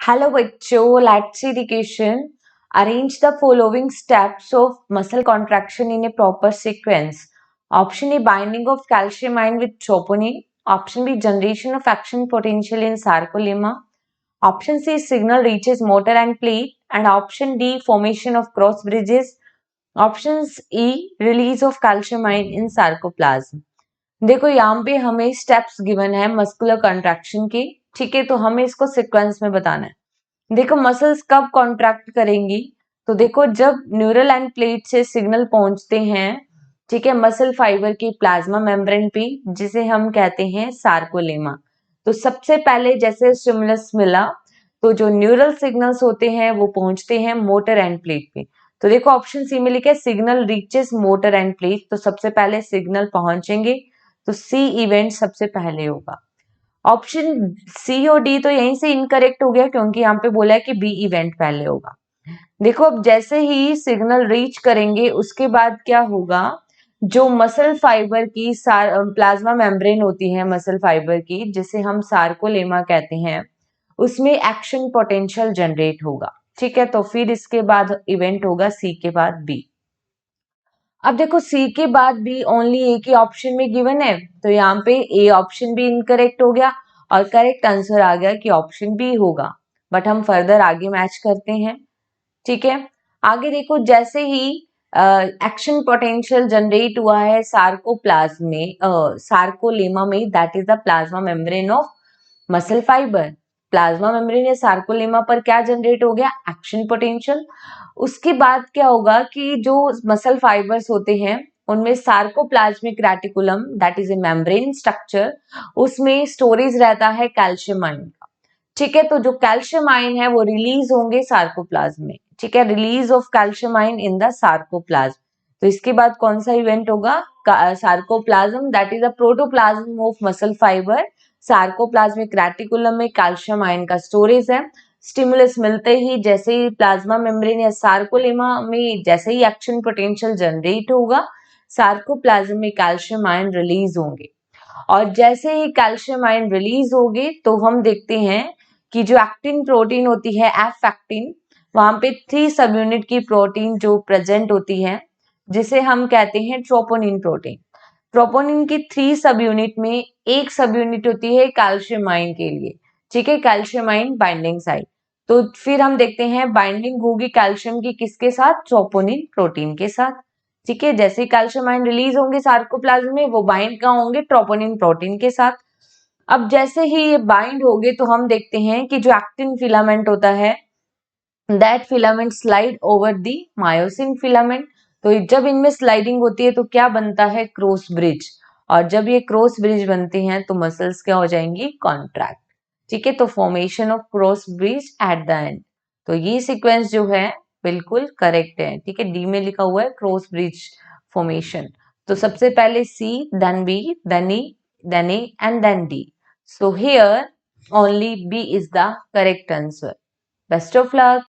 Hello bachcho, let's see the question. Arrange the following steps of muscle contraction in a proper sequence. Option A, binding of calcium ion with troponin. Option B, generation of action potential in sarcolemma. Option C, signal reaches motor and plate. And option D, formation of cross bridges. Options E, release of calcium ion in sarcoplasm. देखो यहाँ पे हमें steps given है muscular contraction के, ठीक है, तो हमें इसको सीक्वेंस में बताना है। देखो मसल्स कब कॉन्ट्रैक्ट करेंगी, तो देखो जब न्यूरल एंड प्लेट से सिग्नल पहुंचते हैं, ठीक है, मसल फाइबर की प्लाज्मा मेम्ब्रेन पे, जिसे हम कहते हैं सार्कोलेमा। तो सबसे पहले जैसे स्टिमुलस मिला, तो जो न्यूरल सिग्नल्स होते हैं वो पहुंचते हैं मोटर एंड प्लेट पे। तो देखो ऑप्शन सी में लिखा है signal reaches motor end plate, तो सबसे पहले सिग्नल पहुंचेंगे, तो सी इवेंट सबसे पहले होगा। ऑप्शन सी और डी तो यहीं से इनकरेक्ट हो गया, क्योंकि यहाँ पे बोला है कि बी इवेंट पहले होगा। देखो अब जैसे ही सिग्नल रीच करेंगे उसके बाद क्या होगा, जो मसल फाइबर की प्लाज्मा मेम्ब्रेन होती है मसल फाइबर की, जिसे हम सार्कोलेमा कहते हैं, उसमें एक्शन पोटेंशियल जनरेट होगा, ठीक है। तो फिर इसके बाद इवेंट होगा सी के बाद बी। अब देखो सी के बाद भी ओनली ए की ऑप्शन में गिवन है, तो यहाँ पे ए ऑप्शन भी इनकरेक्ट हो गया और करेक्ट आंसर आ गया कि ऑप्शन बी होगा। बट हम फर्दर आगे मैच करते हैं, ठीक है। आगे देखो जैसे ही एक्शन पोटेंशियल जनरेट हुआ है सार्कोप्लाज्म में, सार्कोलेमा में, that is the plasma membrane of muscle fibre. Plasma membrane या सार्कोलेमा पर क्या जनरेट हो गया, एक्शन पोटेंशियल। उसके बाद क्या होगा कि जो मसल फाइबर्स होते हैं उनमें sarcoplasmic reticulum, that is a membrane structure, उसमें स्टोरेज रहता है कैल्शियम आयन का, ठीक है। तो जो कैल्शियम आयन है वो रिलीज होंगे सार्कोप्लाज्म में, ठीक है, release of calcium ion in the sarcoplasm. तो इसके बाद कौन सा इवेंट होगा, sarcoplasm, that is a protoplasm of muscle fibre. Sarcoplasmic reticulum में कैल्शियम आयन का स्टोरेज है। स्टिमुलस मिलते ही जैसे ही प्लाज्मा मेम्ब्रेन या सार्कोलेमा में जैसे ही एक्शन पोटेंशियल जनरेट होगा, सार्कोप्लाज्म में कैल्शियम आयन रिलीज होंगे। और जैसे ही कैल्शियम आयन रिलीज होंगे तो हम देखते हैं कि जो एक्टिन प्रोटीन होती है एफ एक्टिन, वहां पे 3 सब यूनिट की प्रोटीन जो प्रेजेंट होती है, जिसे हम कहते हैं ट्रोपोनिन प्रोटीन। ट्रोपोनिन की 3 सब यूनिट में एक सब यूनिट होती है कैल्शियम आयन के लिए, ठीक है, कैल्शियम आयन बाइंडिंग साइट। तो फिर हम देखते हैं बाइंडिंग होगी कैल्शियम की किसके साथ, ट्रोपोनिन प्रोटीन के साथ, ठीक है। जैसे ही कैल्शियम आयन रिलीज होंगे सार्कोप्लाज्म में, वो बाइंड कहाँ होंगे, ट्रोपोनिन प्रोटीन के साथ। अब जैसे ही ये बाइंड होंगे तो हम देखते हैं कि जो एक्टिन फिलामेंट होता है, that filament slide over the myosin filament. तो जब इनमें स्लाइडिंग होती है तो क्या बनता है, क्रॉस ब्रिज। और जब ये क्रॉस ब्रिज बनते हैं तो मसल्स क्या हो जाएंगी, कॉन्ट्रैक्ट, ठीक है। तो formation of cross bridge at the end. तो ये सीक्वेंस जो है बिल्कुल करेक्ट है, ठीक है, डी में लिखा हुआ है क्रॉस ब्रिज फॉर्मेशन। तो सबसे पहले C, then B, then E, then A and then D. So here only B is the correct answer. Best of luck.